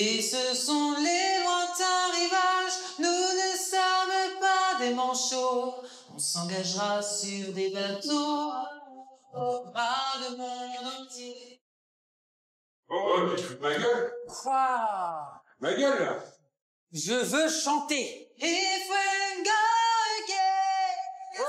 Et ce sont les lointains rivages, nous ne sommes pas des manchots. On s'engagera sur des bateaux au bras de monde entier. Oh, tu te fous de ma gueule? Quoi? Ma gueule, là? Je veux chanter. If when God gave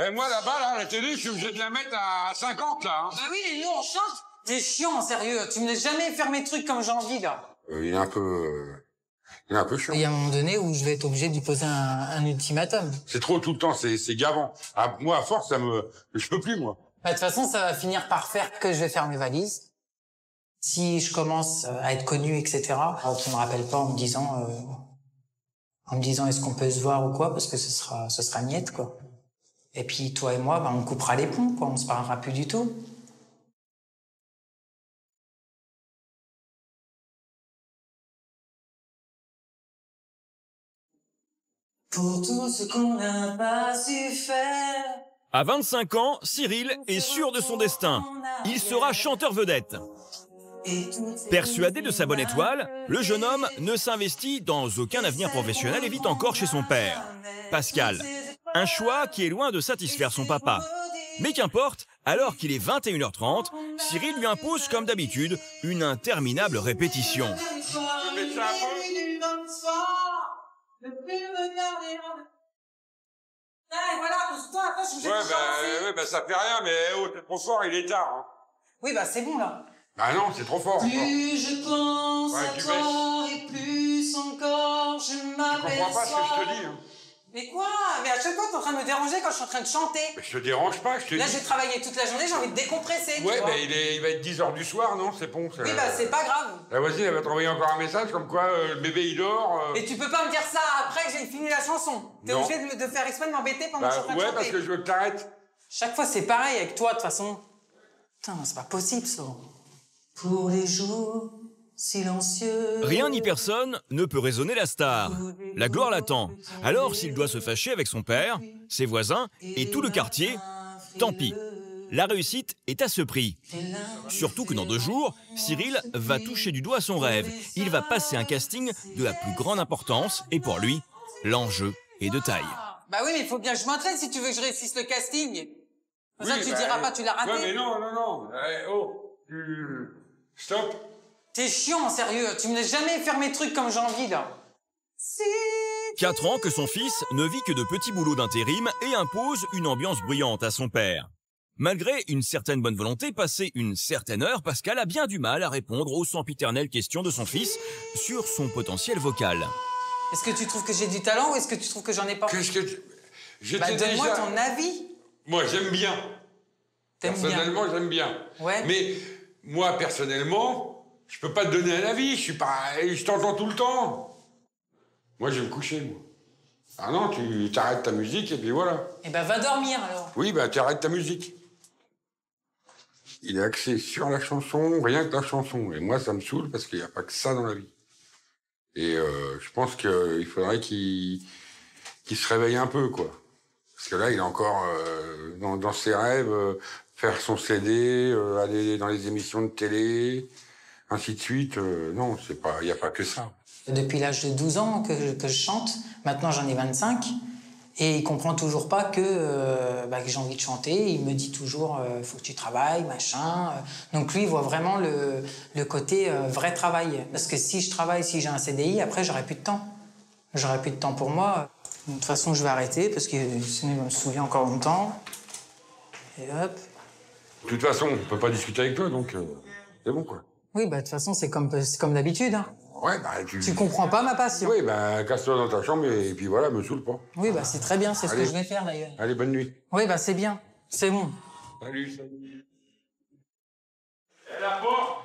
us Moi, là-bas, là, la télé, je suis obligé de la mettre à 50, là. Hein. Ah oui, et nous, on chante. T'es chiant, sérieux. Tu me laisses jamais faire mes trucs comme j'ai envie, là. Il est un peu... il est un peu chiant. Il y a un moment donné où je vais être obligé de lui poser un ultimatum. C'est trop tout le temps, c'est gavant. Ah, moi, à force, je peux plus, moi. Bah, de toute façon, ça va finir par faire que je vais faire mes valises. Si je commence à être connu, etc., qu'on me rappelle pas en me disant est-ce qu'on peut se voir ou quoi, parce que ce sera niette, quoi. Et puis, toi et moi, bah, on coupera les ponts, quoi. On se parlera plus du tout. Pour tout ce qu'on n'a pas su faire. À 25 ans, Cyril est sûr de son destin. Il sera chanteur vedette. Persuadé de sa bonne étoile, le jeune homme ne s'investit dans aucun avenir professionnel et vit encore chez son père, Pascal. Un choix qui est loin de satisfaire son papa. Mais qu'importe, alors qu'il est 21h30, Cyril lui impose comme d'habitude une interminable répétition. Ouais, ça fait rien, mais oh, t'es trop fort, il est tard. Hein. Oui, bah c'est bon, là. Bah non, c'est trop fort. Plus je pense à toi, et plus encore je m'aperçois... Tu comprends pas ce que je te dis, hein. Mais quoi? Mais à chaque fois, t'es en train de me déranger quand je suis en train de chanter. Mais je te dérange pas, je te dis. Là, j'ai travaillé toute la journée, j'ai envie de décompresser, ouais, tu vois. mais il va être 10h du soir, non? C'est bon. Oui, bah c'est pas grave. Ah, vas-y, elle va t'envoyer encore un message comme quoi le bébé il dort. Et tu peux pas me dire ça après que j'ai fini la chanson. T'es obligé de faire exprès de m'embêter pendant que je suis en train de chanter. Ouais, parce que je veux que t'arrêtes. Chaque fois, c'est pareil avec toi, de toute façon. Putain, c'est pas possible, ça. Pour les jours silencieux... Rien ni personne ne peut raisonner la star. La gloire l'attend. Alors, s'il doit se fâcher avec son père, ses voisins et tout le quartier, tant pis. La réussite est à ce prix. Surtout que dans 2 jours, Cyril va toucher du doigt son rêve. Il va passer un casting de la plus grande importance et pour lui, l'enjeu est de taille. Bah oui, mais il faut bien que je m'entraîne si tu veux que je réussisse le casting. Comme ça, tu diras pas, tu l'as raté. Ouais, mais non. Stop. T'es chiant, sérieux. Tu me laisses jamais faire mes trucs comme j'ai envie, là. 4 ans que son fils ne vit que de petits boulots d'intérim et impose une ambiance bruyante à son père. Malgré une certaine bonne volonté, passée une certaine heure, Pascal a bien du mal à répondre aux sempiternelles questions de son fils sur son potentiel vocal. Est-ce que tu trouves que j'ai du talent ou est-ce que tu trouves que j'en ai pas? Qu'est-ce que tu... donne-moi ton avis. Moi, j'aime bien. Personnellement, j'aime bien. Ouais. Mais moi, personnellement, je peux pas te donner un avis. Je t'entends tout le temps. Moi, je vais me coucher, moi. Ah non, tu t'arrêtes ta musique et puis voilà. Eh ben, va dormir, alors. Oui, bah, t'arrêtes ta musique. Il est axé sur la chanson, rien que la chanson. Et moi, ça me saoule parce qu'il n'y a pas que ça dans la vie. Et je pense qu'il faudrait qu'il se réveille un peu, quoi. Parce que là, il est encore dans ses rêves, faire son CD, aller dans les émissions de télé, ainsi de suite. Non, il n'y a pas que ça. Depuis l'âge de 12 ans que je chante, maintenant j'en ai 25, et il comprend toujours pas que j'ai envie de chanter. Il me dit toujours faut que tu travailles, machin. Donc lui, il voit vraiment le côté vrai travail. Parce que si je travaille, si j'ai un CDI, après j'aurai plus de temps. J'aurai plus de temps pour moi. De toute façon, je vais arrêter parce que sinon il va me saouler encore longtemps. Et hop. De toute façon, on peut pas discuter avec toi, donc c'est bon, quoi. Oui, de toute façon, c'est comme d'habitude. Hein. Ouais, Tu comprends pas ma passion. Oui, casse-toi dans ta chambre et puis voilà, me saoule pas. Oui, c'est très bien, c'est ce que je vais faire d'ailleurs. Allez, bonne nuit. Oui, c'est bien, c'est bon. Salut. Et la porte.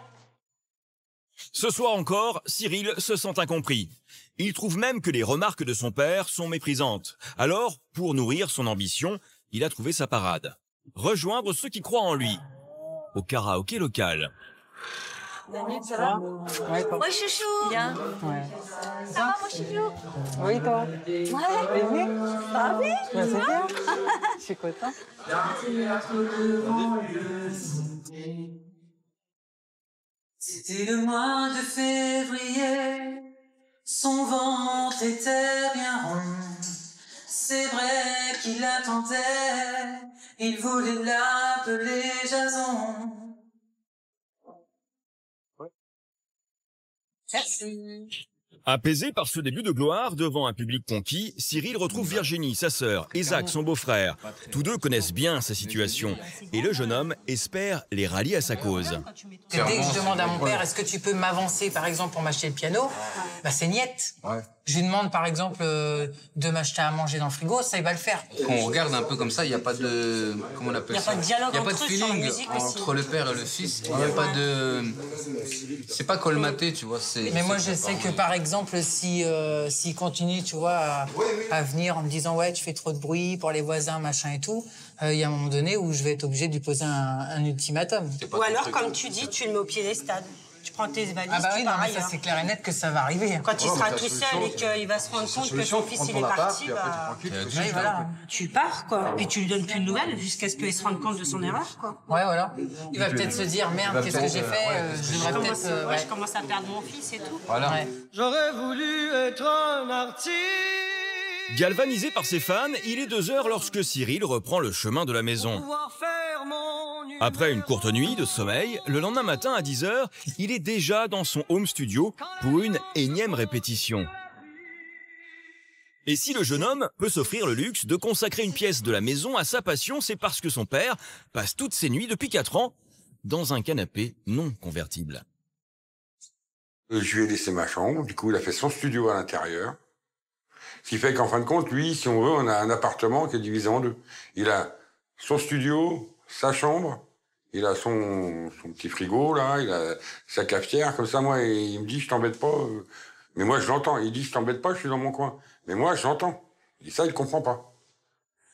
Ce soir encore, Cyril se sent incompris. Il trouve même que les remarques de son père sont méprisantes. Alors, pour nourrir son ambition, il a trouvé sa parade. Rejoindre ceux qui croient en lui. Au karaoké local. Ça va? Ouais, toi. Oui, chouchou. Bien. Ouais. Ça va, mon chouchou? Oui, toi. Ouais. Bienvenue. Ah oui? C'est bien. Je suis content. C'était le mois de février, son ventre était bien rond. C'est vrai qu'il attendait, il voulait l'appeler Jason. Merci. Apaisé par ce début de gloire devant un public conquis, Cyril retrouve Virginie, sa sœur, et Zach, son beau-frère. Tous deux connaissent bien sa situation et le jeune homme espère les rallier à sa cause. Dès que je demande à mon père, est-ce que tu peux m'avancer par exemple pour m'acheter le piano, bah c'est niette. Ouais. Je lui demande par exemple de m'acheter à manger dans le frigo, ça il va le faire. Quand on regarde un peu comme ça, il n'y a pas de... Comment on appelle ça? Il n'y a pas de dialogue Il n'y a pas de entre eux sur la feeling musique aussi. entre le père et le fils. Il n'y a pas de... C'est pas colmaté, tu vois. Mais moi je sais que par exemple s'il continue, tu vois, à venir en me disant ouais tu fais trop de bruit pour les voisins, machin et tout, il y a un moment donné où je vais être obligé de lui poser un ultimatum. Ou alors, comme tu dis, tu le mets au piédestal. Tu prends tes valises, Ah bah oui, tu non, pars mais ça ailleurs. c'est clair et net que ça va arriver. Quand il sera tout seul et qu'il va se rendre compte que son fils il est parti, bah, Oui, voilà. tu pars quoi. Puis tu lui donnes plus de nouvelles jusqu'à ce qu'il se rende compte de son erreur quoi. Ouais, voilà. Il va peut-être se dire merde, qu'est-ce que j'ai fait je devrais peut-être. Je commence à perdre mon fils et tout. Voilà. Ouais. J'aurais voulu être un artiste. Galvanisé par ses fans, il est 2 heures lorsque Cyril reprend le chemin de la maison. Pouvoir faire mon Après une courte nuit de sommeil, le lendemain matin à 10 heures, il est déjà dans son home studio pour une énième répétition. Et si le jeune homme peut s'offrir le luxe de consacrer une pièce de la maison à sa passion, c'est parce que son père passe toutes ses nuits depuis 4 ans dans un canapé non convertible. Je lui ai laissé ma chambre, du coup il a fait son studio à l'intérieur. Ce qui fait qu'en fin de compte, lui, si on veut, on a un appartement qui est divisé en deux. Il a son studio, sa chambre, il a son petit frigo, là, il a sa cafetière, comme ça, moi, il me dit, je t'embête pas. Mais moi, je l'entends. Il dit, je t'embête pas, je suis dans mon coin. Mais moi, je l'entends. Et ça, il comprend pas.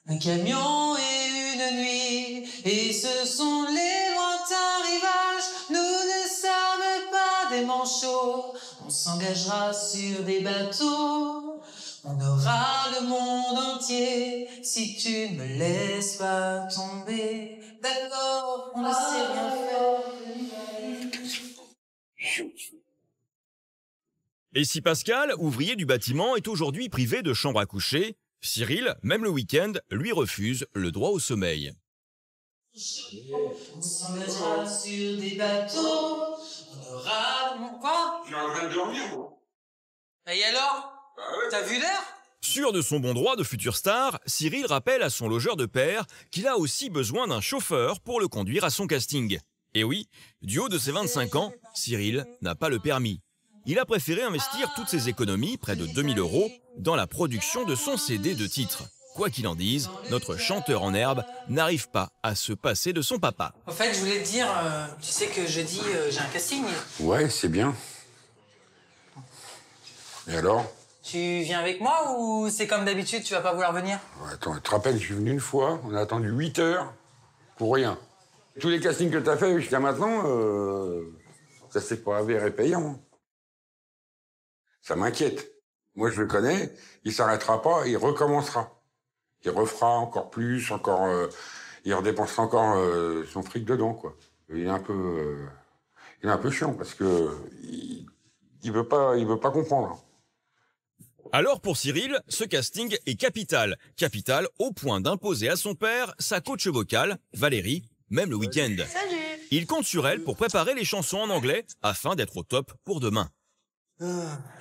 Un camion et une nuit, et ce sont les lointains rivages. Nous ne sommes pas des manchots, on s'engagera sur des bateaux. On aura le monde entier si tu me laisses pas tomber. D'accord, on ne sait rien faire. Et si Pascal, ouvrier du bâtiment, est aujourd'hui privé de chambre à coucher, Cyril, même le week-end, lui refuse le droit au sommeil. On s'engagera sur des bateaux. On aura mon quoi? Je suis en train de dormir, moi. Et alors? T'as vu l'heure? Sûr de son bon droit de future star, Cyril rappelle à son logeur de père qu'il a aussi besoin d'un chauffeur pour le conduire à son casting. Et oui, du haut de ses 25 ans, Cyril n'a pas le permis. Il a préféré investir toutes ses économies, près de 2000 €, dans la production de son CD de titre. Quoi qu'il en dise, notre chanteur en herbe n'arrive pas à se passer de son papa. En fait, je voulais te dire, tu sais que jeudi, j'ai un casting. Ouais, c'est bien. Et alors? Tu viens avec moi ou c'est comme d'habitude, tu vas pas vouloir venir? Attends, tu te rappelles, je suis venu une fois, on a attendu 8 heures pour rien. Tous les castings que t'as fait jusqu'à maintenant, ça s'est pas avéré payant. Ça m'inquiète. Moi, je le connais, il s'arrêtera pas, il recommencera. Il refera encore plus, il redépensera encore son fric dedans, quoi. Il est un peu chiant parce que il veut pas comprendre. Alors pour Cyril, ce casting est capital. Capital au point d'imposer à son père sa coach vocale, Valérie, même le week-end. Salut. Il compte sur elle pour préparer les chansons en anglais afin d'être au top pour demain. Je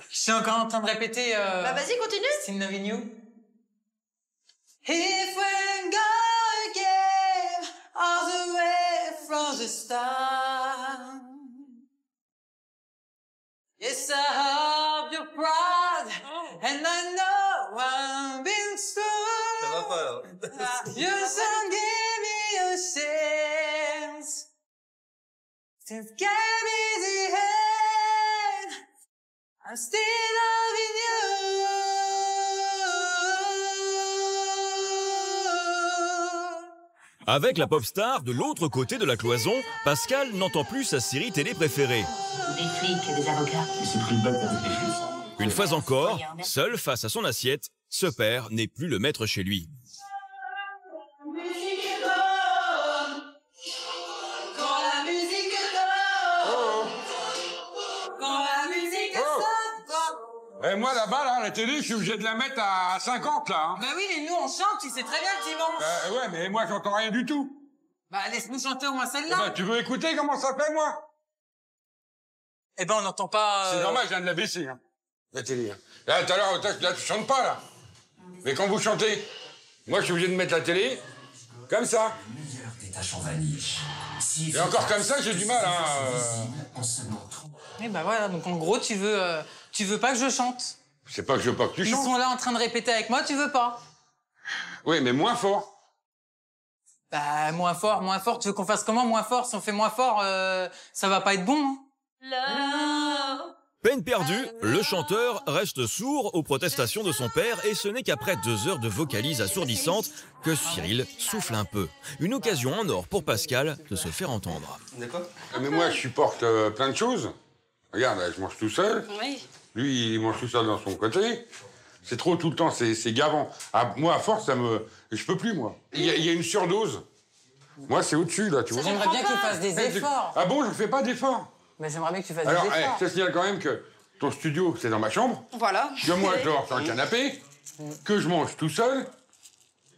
suis encore en train de répéter. Bah vas-y, continue. Still Loving You. If we go again, all the way from the start. Yes, I hope you're proud, and I know I'm being strong. Ça va pas, là. You should give me a chance. Just give me the hand. I'm still loving you. Avec la pop star de l'autre côté de la cloison, Pascal n'entend plus sa série télé préférée. Des flics et des avocats. Une fois encore, seul face à son assiette, ce père n'est plus le maître chez lui. Musique est bonne. Quand la musique est bonne. Et moi, là-bas, là, la télé, je suis obligé de la mettre à 50, là. Hein. Bah oui, mais nous, on chante, tu sais très bien le dimanche. Ouais, mais moi, j'entends rien du tout. Bah, laisse-nous chanter au moins celle-là. Bah, tu veux écouter comment ça fait, moi? Eh ben, on n'entend pas... C'est normal, je viens de la baisser, hein, la télé. Hein. Là, tout à l'heure, là, tu chantes pas, là. Mais quand vous chantez, moi, je suis obligé de mettre la télé comme ça. Et encore comme ça, j'ai du mal, hein. Eh ben voilà, donc en gros, tu veux pas que je chante. C'est pas que je veux pas que tu Ils chantes. sont là en train de répéter avec moi, tu veux pas. Oui, mais moins fort. Bah, moins fort, tu veux qu'on fasse comment, moins fort? Si on fait moins fort, ça va pas être bon, hein. Peine perdue, le chanteur reste sourd aux protestations de son père et ce n'est qu'après 2 heures de vocalises assourdissantes que Cyril souffle un peu. Une occasion en or pour Pascal de se faire entendre. D'accord. Mais moi, je supporte plein de choses. Regarde, là, je mange tout seul. Oui. Lui, il mange tout seul dans son côté. C'est trop tout le temps, c'est gavant. Ah, moi, à force, je peux plus, moi. Il y a une surdose. Moi, c'est au-dessus, là, tu vois. J'aimerais bien que tu fasses des efforts. Ah bon, je fais pas d'efforts. Mais j'aimerais bien que tu fasses Alors, des efforts. je te signale quand même que ton studio, c'est dans ma chambre. Voilà. Que moi, je dors sur le canapé. Que je mange tout seul.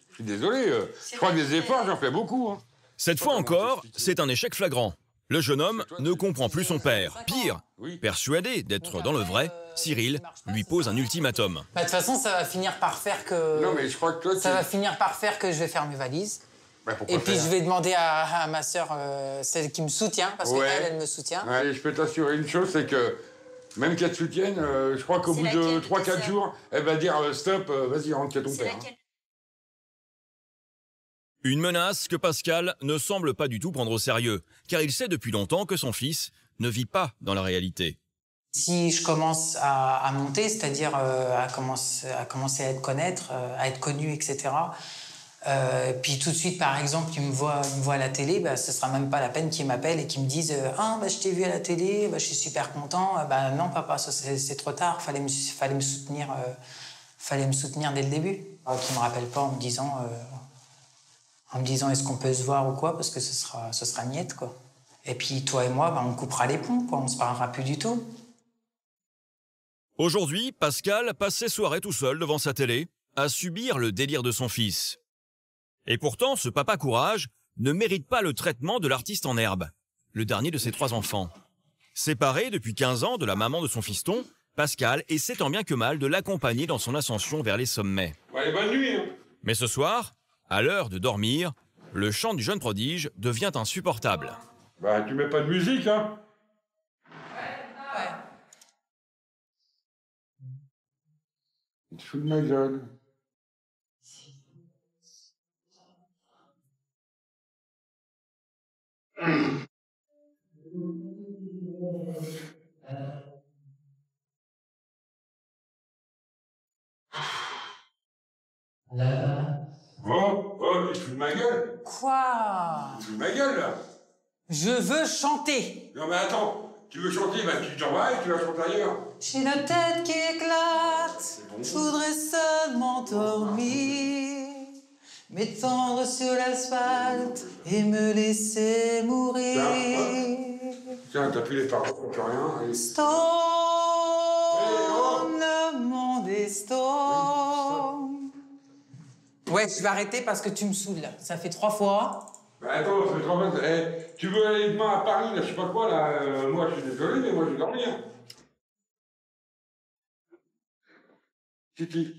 Je suis désolé. Je crois que des efforts, j'en fais beaucoup. Hein. Cette fois encore, c'est un échec flagrant. Le jeune homme ne comprend plus son père. Pire, persuadé d'être dans le vrai, Cyril lui pose un ultimatum. Bah, de toute façon, ça va finir par faire que... Non, mais je crois que toi, Ça va finir par faire que je vais faire mes valises. Bah, pourquoi Et puis faire je vais demander à ma sœur, celle qui me soutient, parce qu'elle me soutient. Ouais, je peux t'assurer une chose, c'est que même qu'elle te soutienne, je crois qu'au bout de 3-4 jours, elle va dire stop, vas-y, rentre chez ton père. Hein. Une menace que Pascal ne semble pas du tout prendre au sérieux, car il sait depuis longtemps que son fils ne vit pas dans la réalité. Si je commence à monter, c'est-à-dire à commencer à être connu, etc., puis tout de suite, par exemple, il me voit à la télé, bah, ce sera même pas la peine qu'ils m'appellent et qu'ils me disent « Ah, bah, je t'ai vu à la télé, bah, je suis super content. » Bah non, papa, c'est trop tard, fallait me soutenir dès le début. Qu'ils me rappellent pas en me disant est-ce qu'on peut se voir ou quoi, parce que ce sera niette, quoi. Et puis toi et moi, bah, on coupera les ponts, quoi, on se parlera plus du tout. Aujourd'hui, Pascal passe ses soirées tout seul devant sa télé, à subir le délire de son fils. Et pourtant, ce papa courage ne mérite pas le traitement de l'artiste en herbe, le dernier de ses 3 enfants. Séparé depuis 15 ans de la maman de son fiston, Pascal essaie tant bien que mal de l'accompagner dans son ascension vers les sommets. Allez, bonne nuit. Hein. Mais ce soir, à l'heure de dormir, le chant du jeune prodige devient insupportable. Bah, tu mets pas de musique, hein? Ouais. Tu te fous de ma gueule. Oh, tu te fous de ma gueule? Quoi? Tu te fous de ma gueule, là? Je veux chanter. Non, mais attends, tu veux chanter, bah tu t'en vas et tu vas chanter ailleurs. J'ai la tête qui éclate, je voudrais seulement dormir, m'étendre sur l'asphalte et me laisser mourir. Tiens, t'as plus les paroles, plus rien. Allez. Stone, le monde est stone. Ouais, je vais arrêter parce que tu me saoules, là. Ça fait 3 fois. Bah attends, ça fait 3 fois. Tu veux aller demain à Paris, là, je sais pas quoi, là. Moi, je suis désolé, mais moi, je vais dormir. Titi.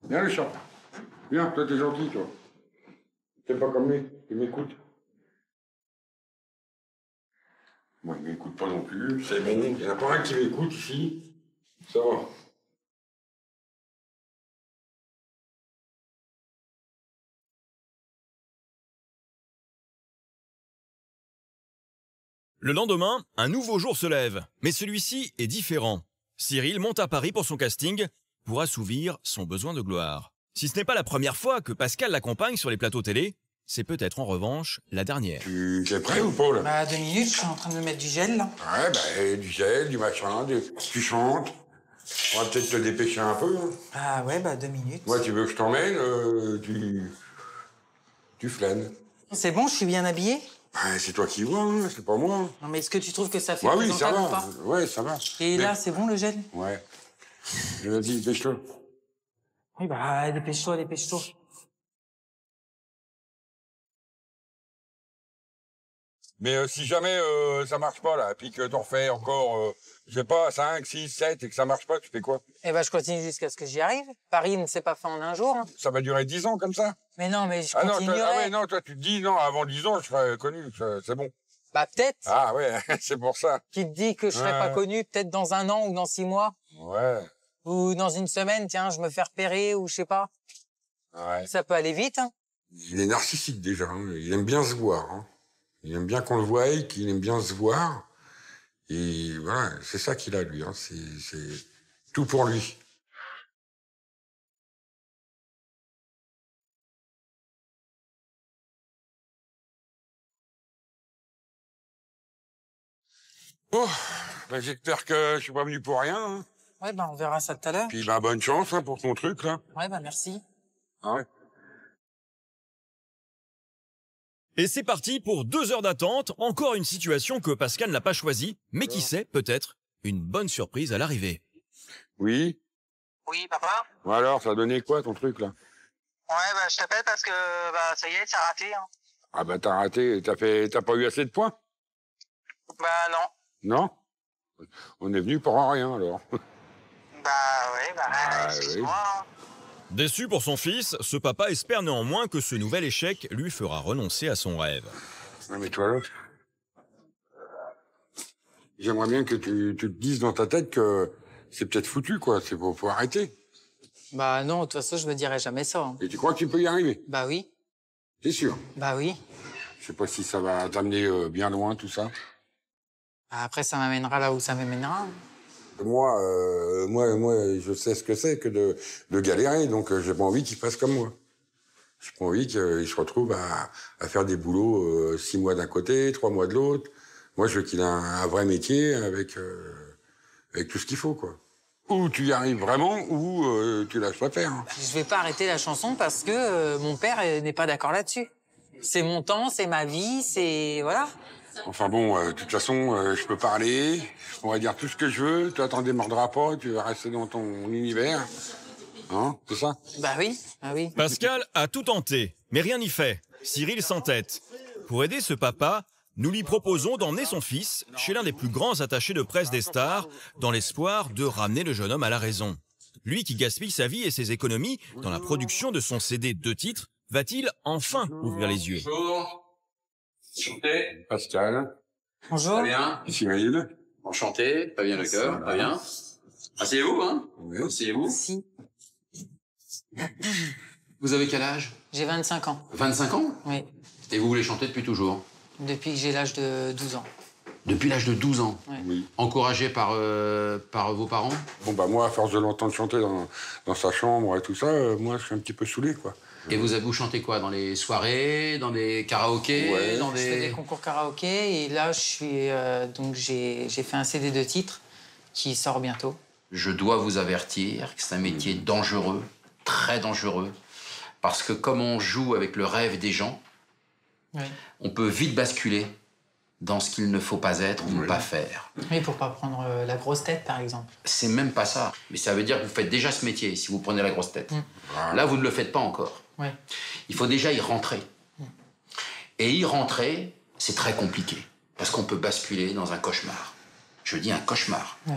Viens, le chat. Viens, toi, t'es gentil, toi. T'es pas comme lui, il m'écoute. Moi, il m'écoute pas non plus, c'est bon. Il y en a pas un qui m'écoute ici. Ça va. Le lendemain, un nouveau jour se lève, mais celui-ci est différent. Cyril monte à Paris pour son casting pour assouvir son besoin de gloire. Si ce n'est pas la première fois que Pascal l'accompagne sur les plateaux télé, c'est peut-être en revanche la dernière. Tu es prêt ou pas, là? Bah, 2 minutes, je suis en train de me mettre du gel, là. Ouais, bah, du gel, du machin, tu chantes. On va peut-être te dépêcher un peu. Hein. Ah ouais, bah 2 minutes. Moi, tu veux que je t'emmène, tu flânes. C'est bon, je suis bien habillée? Bah, c'est toi qui vois, hein, c'est pas moi. Non, mais est-ce que tu trouves que ça fait Ouais, oui, ça présentable va. ou pas? Ouais, ça va. Et mais... là, c'est bon, le gel? Ouais. Vas-y, dépêche-toi. Oui, bah, dépêche-toi, dépêche-toi. Mais si jamais ça marche pas, là, puis que t'en refais encore, je sais pas, 5, 6, 7, et que ça marche pas, tu fais quoi? Eh ben, je continue jusqu'à ce que j'y arrive. Paris ne s'est pas fait en un jour. Hein. Ça va durer 10 ans comme ça? Mais non, mais je Ah non, continuerai. ah ouais, non, toi tu te dis, non, avant 10 ans, je serais connu, c'est bon. Bah, peut-être. Ah ouais, c'est pour ça. Qui te dit que je serai pas connu, peut-être dans 1 an ou dans 6 mois. Ouais, Ou dans 1 semaine, tiens, je me fais repérer ou je sais pas. ouais. Ça peut aller vite, hein. Il est narcissique déjà, hein. Il aime bien se voir. Hein. Il aime bien qu'on le voie, qu'il aime bien se voir. Et voilà, c'est ça qu'il a, lui. Hein. C'est tout pour lui. Oh, ben j'espère que je suis pas venu pour rien. Hein. Ouais, bah, on verra ça tout à l'heure. Puis ben bonne chance hein, pour ton truc, là. Ouais, bah, merci. Ah ouais. Et c'est parti pour 2 heures d'attente, encore une situation que Pascal n'a pas choisie, mais qui sait, peut-être, une bonne surprise à l'arrivée. Oui. Oui, papa? Bon alors, ça a donné quoi ton truc, là? Ouais, bah, je t'appelle parce que, bah, ça y est, t'as raté, hein. Ah bah t'as raté, t'as pas eu assez de points? Bah, non. Non? On est venu pour rien, alors. Bah, ouais, bah, excuse-moi, oui. hein. Déçu pour son fils, ce papa espère néanmoins que ce nouvel échec lui fera renoncer à son rêve. Non mais toi, l'autre. J'aimerais bien que tu te dises dans ta tête que c'est peut-être foutu, quoi. Faut arrêter. Bah, non, de toute façon, je me dirai jamais ça. Hein. Et tu crois que tu peux y arriver? Bah oui. C'est sûr. Bah oui. Je sais pas si ça va t'amener bien loin, tout ça. Bah, après, ça m'amènera là où ça m'amènera. Moi, je sais ce que c'est que de galérer, donc j'ai pas envie qu'il fasse comme moi. J'ai pas envie qu'il se retrouve à faire des boulots 6 mois d'un côté, 3 mois de l'autre. Moi, je veux qu'il ait un vrai métier avec tout ce qu'il faut, quoi. Ou tu y arrives vraiment, ou tu lâches pas faire. Hein. Je vais pas arrêter la chanson parce que mon père n'est pas d'accord là-dessus. C'est mon temps, c'est ma vie, c'est... Voilà. Enfin bon, de toute façon, je peux parler, je pourrais dire tout ce que je veux, toi t'en démordras pas, tu vas rester dans ton univers. Hein, c'est ça? Bah oui, ah oui. Pascal a tout tenté, mais rien n'y fait. Cyril s'entête. Pour aider ce papa, nous lui proposons d'emmener son fils chez l'un des plus grands attachés de presse des stars, dans l'espoir de ramener le jeune homme à la raison. Lui qui gaspille sa vie et ses économies dans la production de son CD 2 titres, va-t-il enfin ouvrir les yeux? Bonjour. Enchanté. Pascal. Bonjour. Pas bien. Cyril. Enchanté. Pas bien le cœur. Pas bien. Asseyez-vous, hein. Oui. Asseyez-vous. Si. Vous avez quel âge? J'ai 25 ans. 25 ans? Oui. Et vous voulez chanter depuis toujours? Depuis que j'ai l'âge de 12 ans. Depuis l'âge de 12 ans? Ouais. Oui. Encouragé par vos parents? Bon bah moi, à force de l'entendre chanter dans sa chambre et tout ça, moi je suis un petit peu saoulé, quoi. Et vous chantez quoi? Dans les soirées? Dans les karaokés? Ouais. Dans Je fais des... des concours karaoké et là, je suis donc j'ai fait un CD de titres qui sort bientôt. Je dois vous avertir que c'est un métier dangereux, très dangereux, parce que comme on joue avec le rêve des gens, Oui. on peut vite basculer dans ce qu'il ne faut pas être ou ne pas faire. Oui, pour pas prendre la grosse tête, par exemple. C'est même pas ça. Mais ça veut dire que vous faites déjà ce métier si vous prenez la grosse tête. Là, vous ne le faites pas encore. Ouais. Il faut déjà y rentrer. Et y rentrer, c'est très compliqué. Parce qu'on peut basculer dans un cauchemar. Je dis un cauchemar. Ouais.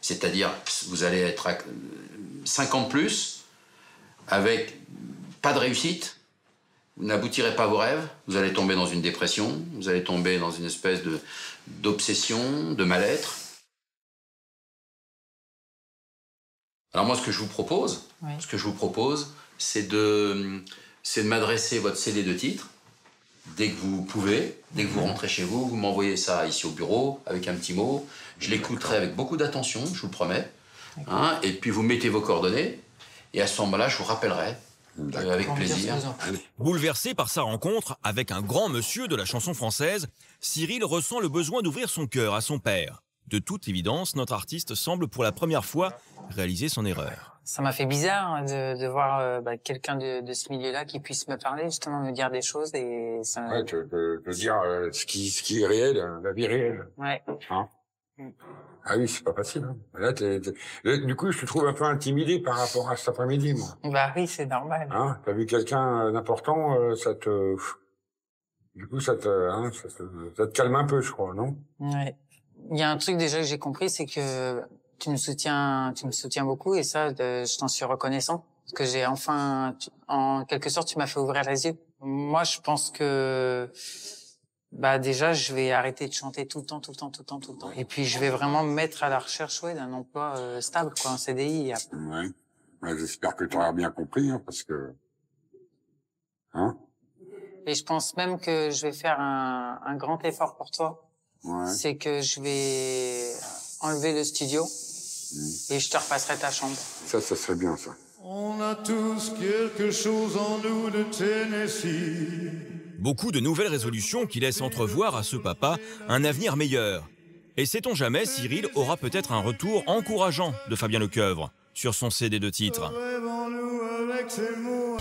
C'est-à-dire, vous allez être à 50 plus, avec pas de réussite, vous n'aboutirez pas à vos rêves, vous allez tomber dans une dépression, vous allez tomber dans une espèce d'obsession, de mal-être. Alors moi, ce que je vous propose, c'est de m'adresser votre CD de titres. Dès que vous pouvez, dès que vous rentrez chez vous, vous m'envoyez ça ici au bureau avec un petit mot. Je l'écouterai avec beaucoup d'attention, je vous le promets. Hein, et puis vous mettez vos coordonnées. Et à ce moment-là, je vous rappellerai avec plaisir. Bouleversé par sa rencontre avec un grand monsieur de la chanson française, Cyril ressent le besoin d'ouvrir son cœur à son père. De toute évidence, notre artiste semble pour la première fois réaliser son erreur. Ça m'a fait bizarre de voir quelqu'un de ce milieu-là qui puisse me parler, justement, me dire des choses et ça. Ouais, te dire ce qui est réel, la vie réelle. Ouais. Hein? Ah oui, c'est pas facile. Hein. Là, du coup, je te trouve un peu intimidé par rapport à cet après-midi, moi. Bah oui, c'est normal. Hein, t'as vu quelqu'un d'important, ça te... Du coup, ça te calme un peu, je crois, non? Ouais. Il y a un truc déjà que j'ai compris, c'est que tu me soutiens beaucoup, et ça, je t'en suis reconnaissant. Parce que j'ai enfin, en quelque sorte, tu m'as fait ouvrir les yeux. Moi, je pense que, bah, déjà, je vais arrêter de chanter tout le temps. Et puis, je vais vraiment me mettre à la recherche, ouais, d'un emploi stable, quoi, un CDI. Ouais. Ouais, j'espère que tu auras bien compris, hein, parce que... Hein? Et je pense même que je vais faire un grand effort pour toi. Ouais. C'est que je vais enlever le studio et je te repasserai ta chambre. Ça serait bien, ça. On a tous quelque chose en nous de Tennessee. Beaucoup de nouvelles résolutions qui laissent entrevoir à ce papa un avenir meilleur. Et sait-on jamais, Cyril aura peut-être un retour encourageant de Fabien Lecoeuvre sur son CD de titres. Rêvons-nous avec ces mots.